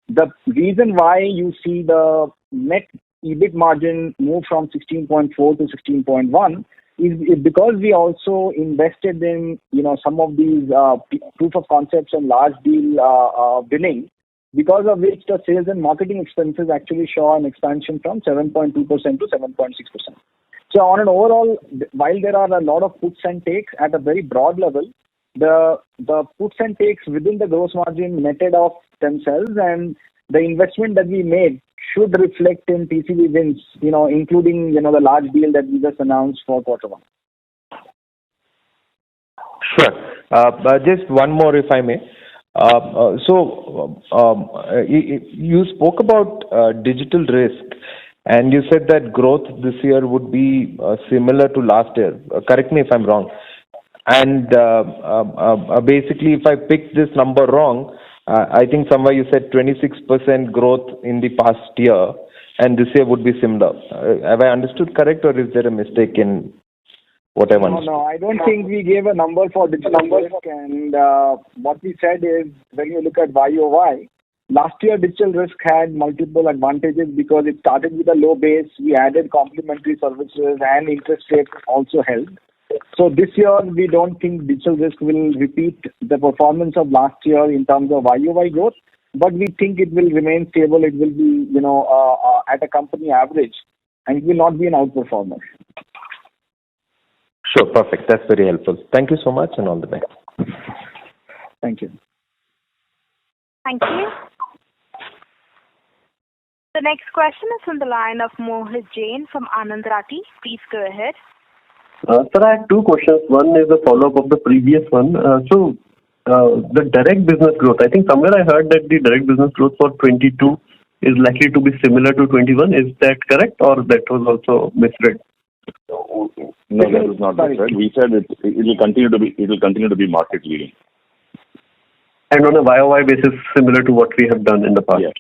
Speaker 5: The reason why you see the net EBIT margin move from 16.4 to 16.1 is because we also invested in some of these proof of concepts and large deal winning, because of which the sales and marketing expenses actually show an expansion from 7.2% to 7.6%. So on an overall, while there are a lot of puts and takes at a very broad level, the puts and takes within the gross margin netted off themselves, and the investment that we made should reflect in TCV wins, including the large deal that we just announced for Q1.
Speaker 9: Sure. Just one more, if I may. You spoke about digital risk, and you said that growth this year would be similar to last year. Correct me if I'm wrong. And basically, if I picked this number wrong, I think somewhere you said 26% growth in the past year, and this year would be similar. Have I understood correct, or is there a mistake in what I understood?
Speaker 5: No, I don't think we gave a number for digital risk. And what we said is, when you look at YOY, last year digital risk had multiple advantages because it started with a low base. We added complementary services, and interest rates also helped. So this year, we don't think digital risk will repeat the performance of last year in terms of YOY growth, but we think it will remain stable. It will be, at a company average, and it will not be an outperformer.
Speaker 9: Sure, perfect. That's very helpful. Thank you so much, and all the best.
Speaker 5: Thank you.
Speaker 3: Thank you. The next question is from the line of Mohit Jain from Anand Rathi. Please go ahead.
Speaker 10: Sir, I have two questions. One is a follow-up of the previous one. The direct business growth, I think somewhere I heard that the direct business growth for 22 is likely to be similar to 21. Is that correct, or that was also misread?
Speaker 2: No, that is not misread. We said it will continue to be market leading.
Speaker 10: And on a YOY basis, similar to what we have done in the past.
Speaker 2: Yes.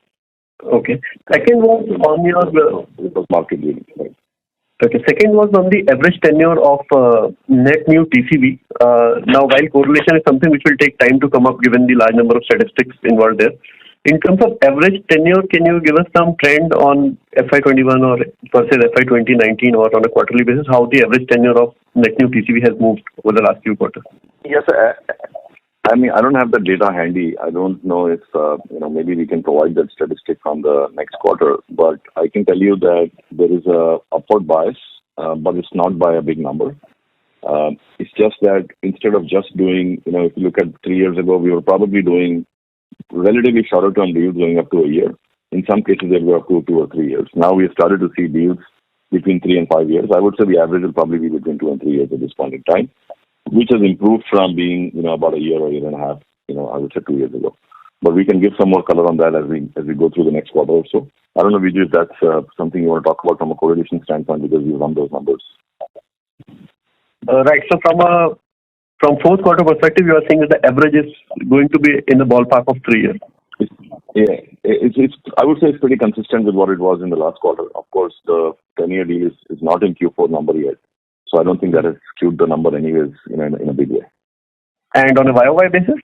Speaker 10: Okay. Second was on your
Speaker 2: it was market leading. Right.
Speaker 10: Okay. Second was on the average tenure of net new TCV. Now, while correlation is something which will take time to come up given the large number of statistics involved there, in terms of average tenure, can you give us some trend on FY21 or versus FY2019 or on a quarterly basis, how the average tenure of net new TCV has moved over the last few quarters?
Speaker 2: Yes, I mean, I don't have the data handy. I don't know if, maybe we can provide that statistic from the next quarter, but I can tell you that there is a upward bias, but it's not by a big number. It's just that instead of just doing, if you look at 3 years ago, we were probably doing relatively shorter term deals going up to a year. In some cases, they were up to 2 or 3 years. Now we have started to see deals between 3 and 5 years. I would say the average will probably be between 2 and 3 years at this point in time, which has improved from being, about a year or year and a half, I would say 2 years ago. But we can give some more color on that as we go through the next quarter or so. I don't know, Vijay, if that's something you want to talk about from a correlation standpoint because we run those numbers.
Speaker 10: Right. So from fourth quarter perspective, you are saying that the average is going to be in the ballpark of 3 years.
Speaker 2: It's I would say it's pretty consistent with what it was in the last quarter. Of course, the 10-year deal is not in Q4 number yet. So I don't think that has skewed the number anyways in a big way.
Speaker 10: And on a YOY basis?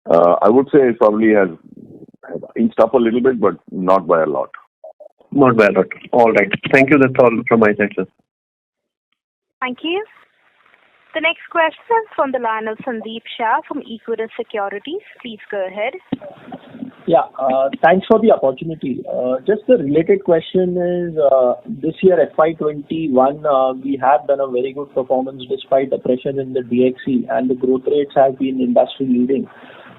Speaker 2: I would say it probably has inched up a little bit, but not by a lot.
Speaker 10: Not by a lot. All right. Thank you. That's all from my side, sir.
Speaker 3: Thank you. The next question is from the line of Sandeep Shah from Equirus Securities. Please go ahead.
Speaker 4: Yeah, thanks for the opportunity. Just the related question is, this year FY21, we have done a very good performance despite the pressure in the DXC and the growth rates have been industry leading.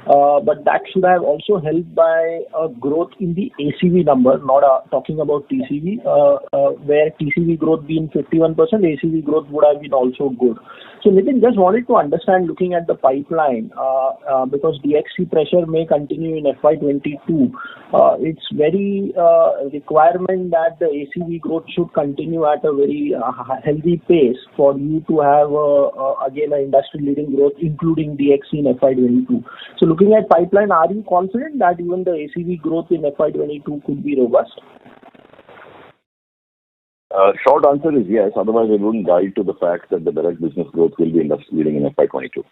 Speaker 4: But that should have also helped by a growth in the ACV number, not talking about TCV, where TCV growth being 51%, ACV growth would have been also good. So Nitin, just wanted to understand looking at the pipeline, because DXC pressure may continue in FY22. It's very requirement that the ACV growth should continue at a very healthy pace for you to have, again, an industry leading growth, including DXC in FY22. So looking at pipeline, are you confident that even the ACV growth in FY22 could be robust?
Speaker 2: Short answer is yes. Otherwise, I wouldn't guide to the fact that the direct business growth will be industry leading in FY22.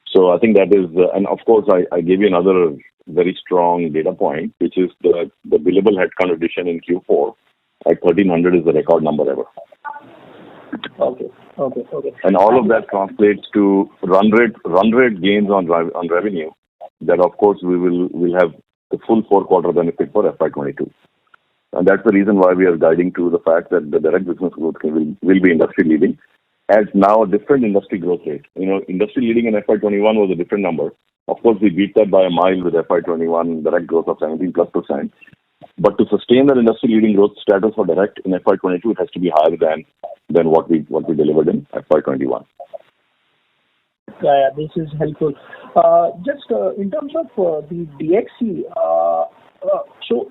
Speaker 2: So I think that is, and of course, I gave you another very strong data point, which is the billable headcount addition in Q4 at 1,300 is the record number ever.
Speaker 4: Okay.
Speaker 2: And all of that translates to run rate gains on revenue that, of course, we'll have the full 4-quarter benefit for FY22. And that's the reason why we are guiding to the fact that the direct business growth will be industry leading as now a different industry growth rate. Industry leading in FY21 was a different number. Of course, we beat that by a mile with FY21 direct growth of 17+%. But to sustain that industry leading growth status for direct in FY22, it has to be higher than what we delivered in FY21.
Speaker 4: Yeah, this is helpful. Just in terms of the DXC, so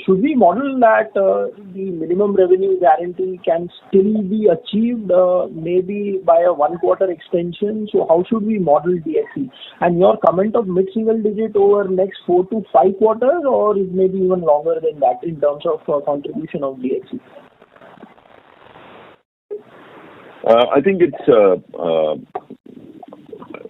Speaker 4: should we model that the minimum revenue guarantee can still be achieved maybe by a 1-quarter extension? So how should we model DXC? And your comment of mid-single digit over next 4 to 5 quarters, or is maybe even longer than that in terms of contribution of DXC?
Speaker 2: I think it's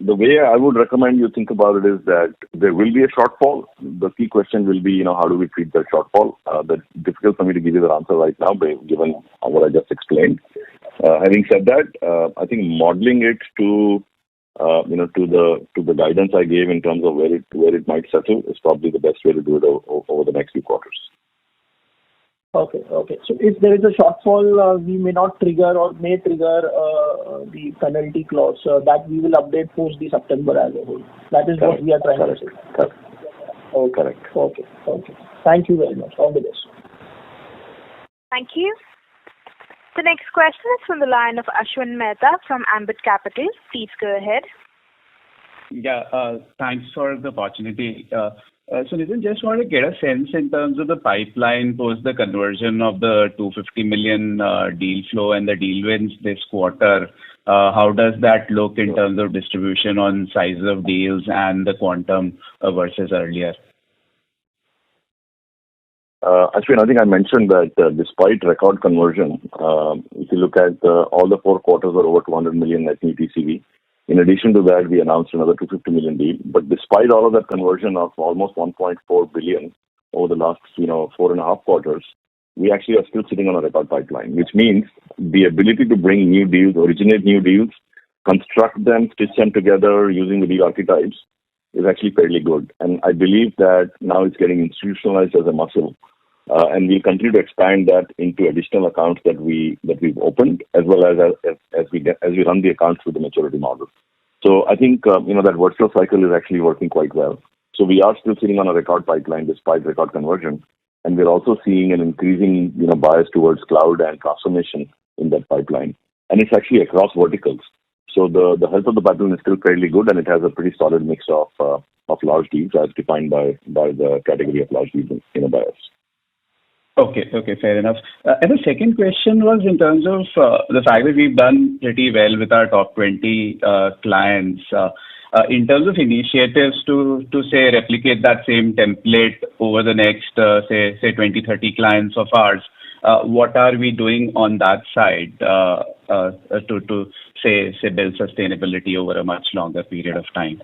Speaker 2: the way I would recommend you think about it is that there will be a shortfall. The key question will be, how do we treat that shortfall? That's difficult for me to give you the answer right now, given what I just explained. Having said that, I think modeling it to the guidance I gave in terms of where it might settle is probably the best way to do it over the next few quarters.
Speaker 4: Okay. So if there is a shortfall, we may not trigger or may trigger the penalty clause that we will update post the September as a whole. That is what we are trying to say.
Speaker 2: Correct.
Speaker 4: Okay. Thank you very much. All the best.
Speaker 3: Thank you. The next question is from the line of Ashwin Mehta from Ambit Capital. Please go ahead.
Speaker 11: Yeah, thanks for the opportunity. So Nitin, just want to get a sense in terms of the pipeline post the conversion of the 250 million deal flow and the deal wins this quarter. How does that look in terms of distribution on size of deals and the quantum versus earlier?
Speaker 2: Ashwin, I think I mentioned that despite record conversion, if you look at all the 4 quarters are over 200 million net new TCV. In addition to that, we announced another 250 million deal. But despite all of that conversion of almost 1.4 billion over the last 4.5 quarters, we actually are still sitting on a record pipeline, which means the ability to bring new deals, originate new deals, construct them, stitch them together using the deal archetypes is actually fairly good. And I believe that now it's getting institutionalized as a muscle. And we'll continue to expand that into additional accounts that we've opened, as well as we run the accounts through the maturity model. So I think that virtual cycle is actually working quite well. So we are still sitting on a record pipeline despite record conversion, and we're also seeing an increasing bias towards cloud and transformation in that pipeline, and it's actually across verticals. So the health of the pipeline is still fairly good, and it has a pretty solid mix of large deals as defined by the category of large deals by us.
Speaker 11: Okay, fair enough. And the second question was in terms of the fact that we've done pretty well with our top 20 clients. In terms of initiatives to say replicate that same template over the next say 20, 30 clients of ours, what are we doing on that side to say build sustainability over a much longer period of time?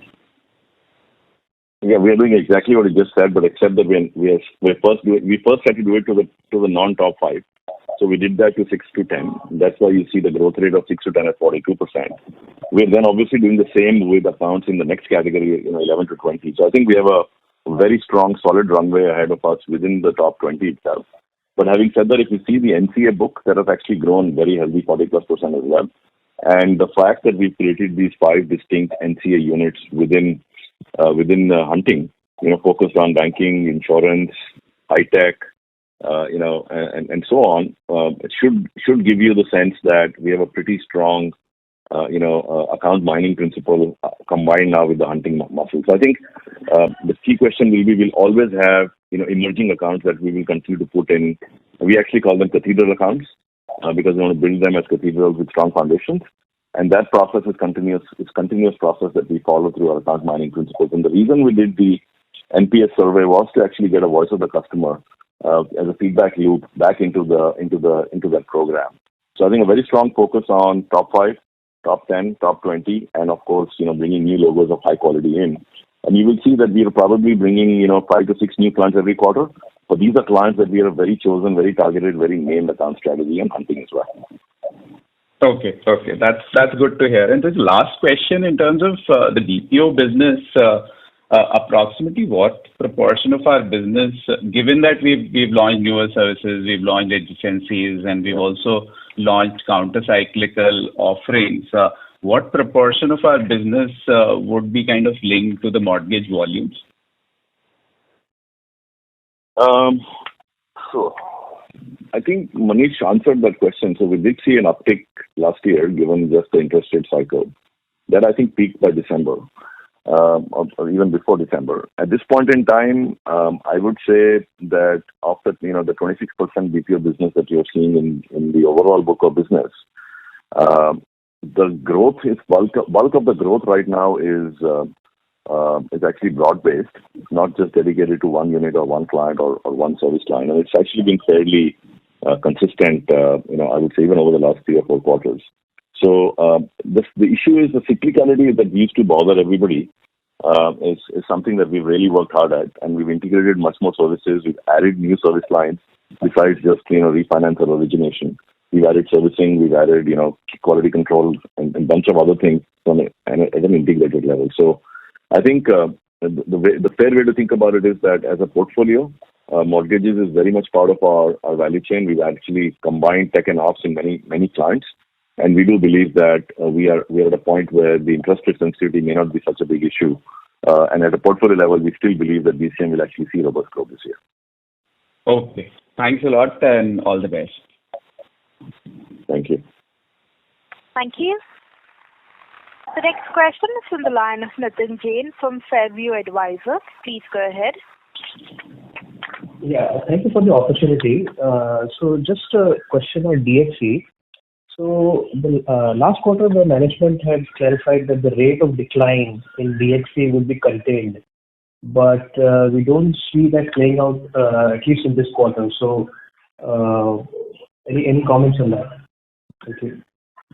Speaker 2: Yeah, we are doing exactly what you just said, but except that we first had to do it to the non-top 5. So we did that to 6 to 10. That's why you see the growth rate of 6 to 10 at 42%. We're then obviously doing the same with accounts in the next category, 11 to 20. So I think we have a very strong, solid runway ahead of us within the top 20 itself. But having said that, if you see the NCA book, that has actually grown very healthy, 40+% as well. And the fact that we've created these 5 distinct NCA units within hunting, focused on banking, insurance, high tech, and so on, it should give you the sense that we have a pretty strong, account mining principle combined now with the hunting muscle. So I think the key question will be, we'll always have, emerging accounts that we will continue to put in. We actually call them cathedral accounts because we want to build them as cathedrals with strong foundations. And that process is continuous. It's continuous process that we follow through our account mining principles. And the reason we did the NPS survey was to actually get a voice of the customer as a feedback loop back into that program. So I think a very strong focus on top 5, top 10, top 20, and of course, bringing new logos of high quality in. And you will see that we are probably bringing 5 to 6 new clients every quarter. But these are clients that we have a very chosen, very targeted, very named account strategy and hunting as well.
Speaker 11: Okay. That's good to hear. And this last question in terms of the BPO business, approximately what proportion of our business, given that we've launched newer services, we've launched adjacencies, and we've also launched counter-cyclical offerings, what proportion of our business would be kind of linked to the mortgage volumes?
Speaker 2: So I think Manish answered that question. So we did see an uptick last year, given just the interest rate cycle. That I think peaked by December, or even before December. At this point in time, I would say that of the 26% BPO business that you're seeing in the overall book of business, the growth is bulk of the growth right now is actually broad-based, not just dedicated to one unit or one client or one service line. And it's actually been fairly consistent, I would say even over the last 3 or 4 quarters. So the issue is the cyclicality that used to bother everybody is something that we've really worked hard at, and we've integrated much more services. We've added new service lines besides just refinance or origination. We've added servicing, we've added quality control and a bunch of other things at an integrated level. So I think the fair way to think about it is that as a portfolio, mortgages is very much part of our value chain. We've actually combined tech and ops in many clients, and we do believe that we are at a point where the interest rate sensitivity may not be such a big issue. And at a portfolio level, we still believe that BCM will actually see robust growth this year.
Speaker 11: Okay. Thanks a lot and all the best.
Speaker 2: Thank you.
Speaker 3: Thank you. The next question is from the line of Nitin Jain from Fairview Advisors. Please go ahead.
Speaker 6: Yeah, thank you for the opportunity. So just a question on DXC. So the last quarter, the management had clarified that the rate of decline in DXC would be contained. but we don't see that playing out at least in this quarter. So, any comments on that? Thank you.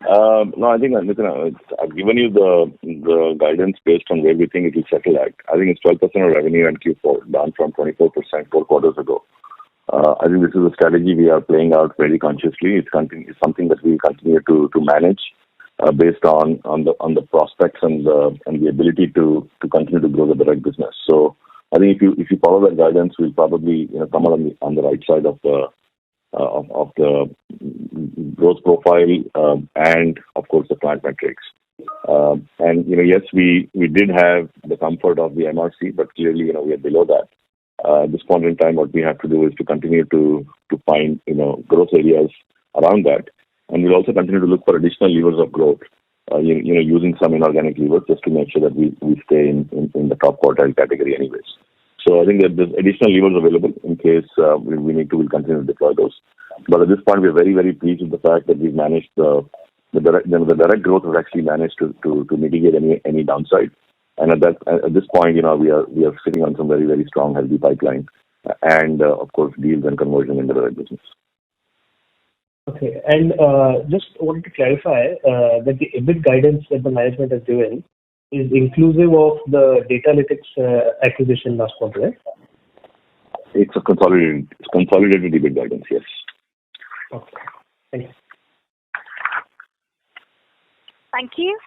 Speaker 2: No, I think I've given you the guidance based on where we think it will settle at. I think it's 12% of revenue in Q4, down from 24% 4 quarters ago. I think this is a strategy we are playing out very consciously. It's something that we continue to manage based on the prospects and the ability to continue to grow the direct business. So I think if you follow that guidance, we'll probably come out on the right side of the growth profile and of course the client metrics. And yes, we did have the comfort of the MRC, but clearly we are below that. At this point in time, what we have to do is to continue to find growth areas around that, and we'll also continue to look for additional levers of growth. Using some inorganic levers just to make sure that we stay in the top quartile category, anyways. So I think that there's additional levers available in case we need to. We'll continue to deploy those. But at this point, we're very, very pleased with the fact that we've managed the direct growth has actually managed to mitigate any downside. And at this point, we are sitting on some very, very strong, healthy pipeline, and of course, deals and conversion in the direct business.
Speaker 6: Okay, and just wanted to clarify that the EBIT guidance that the management has given is inclusive of the data analytics acquisition last quarter, right?
Speaker 2: It's a consolidated EBIT guidance, yes.
Speaker 6: Okay, thank you.
Speaker 3: Thank you.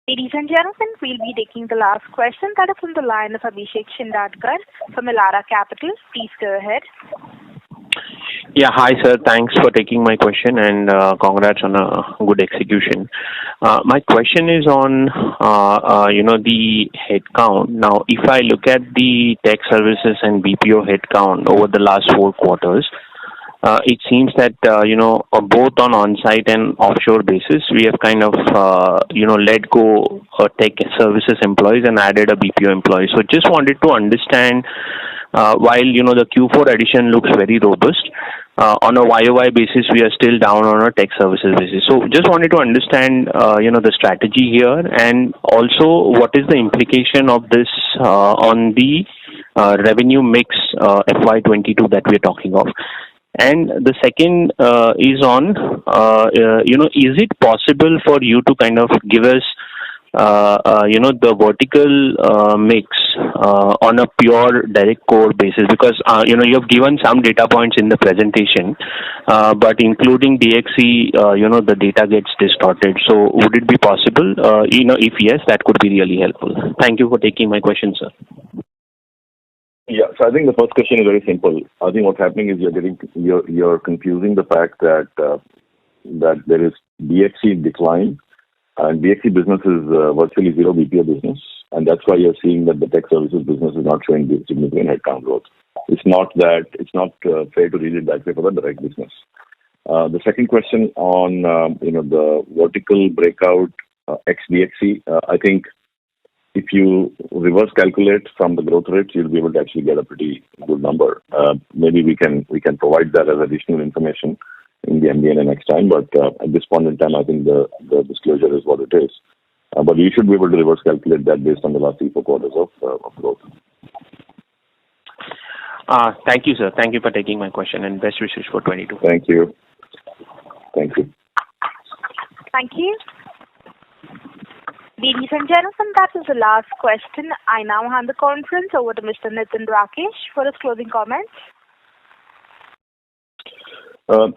Speaker 3: Ladies and gentlemen, we'll be taking the last question. That is from the line of Abhishek Shindadkar from Elara Capital. Please go ahead.
Speaker 12: Yeah, hi sir. Thanks for taking my question and congrats on a good execution. My question is on the headcount. Now, if I look at the tech services and BPO headcount over the last 4 quarters, it seems that both on on-site and offshore basis, we have kind of let go tech services employees and added a BPO employee. So just wanted to understand. While the Q4 addition looks very robust, on a YOY basis we are still down on a tech services basis. So just wanted to understand the strategy here, and also what is the implication of this on the revenue mix FY22 that we are talking of. And the second is on is it possible for you to kind of give us the vertical mix on a pure direct core basis, because you have given some data points in the presentation, but including DXC, the data gets distorted. So would it be possible? If yes, that could be really helpful. Thank you for taking my question, sir.
Speaker 2: Yeah, so I think the first question is very simple. I think what's happening is you're confusing the fact that there is DXC decline. And DXC business is virtually zero BPO business, and that's why you're seeing that the tech services business is not showing significant headcount growth. It's not fair to read it that way for the direct business. The second question on the vertical breakout ex DXC, I think if you reverse calculate from the growth rates, you'll be able to actually get a pretty good number. Maybe we can provide that as additional information in the MD&A next time, but at this point in time, I think the disclosure is what it is. But you should be able to reverse calculate that based on the last 3-4 quarters of growth.
Speaker 12: Thank you, sir. Thank you for taking my question, and best wishes for 22.
Speaker 2: Thank you. Thank you.
Speaker 3: Thank you. Ladies and gentlemen, that was the last question. I now hand the conference over to Mr. Nitin Rakesh for his closing comments.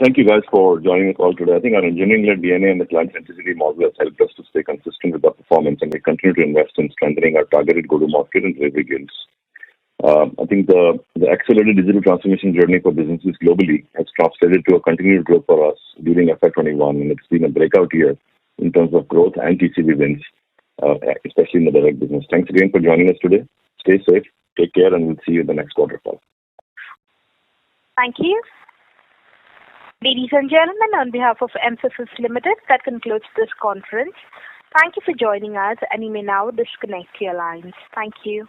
Speaker 2: Thank you guys for joining the call today. I think our engineering-led DNA and the client centricity model has helped us to stay consistent with our performance, and we continue to invest in strengthening our targeted go-to-market and delivery gains. I think the accelerated digital transformation journey for businesses globally has translated to a continued growth for us during FY21, and it's been a breakout year in terms of growth and TCV wins, especially in the direct business. Thanks again for joining us today. Stay safe, take care, and we'll see you in the next quarter call.
Speaker 3: Thank you. Ladies and gentlemen, on behalf of Mphasis Ltd, that concludes this conference. Thank you for joining us, and you may now disconnect your lines. Thank you.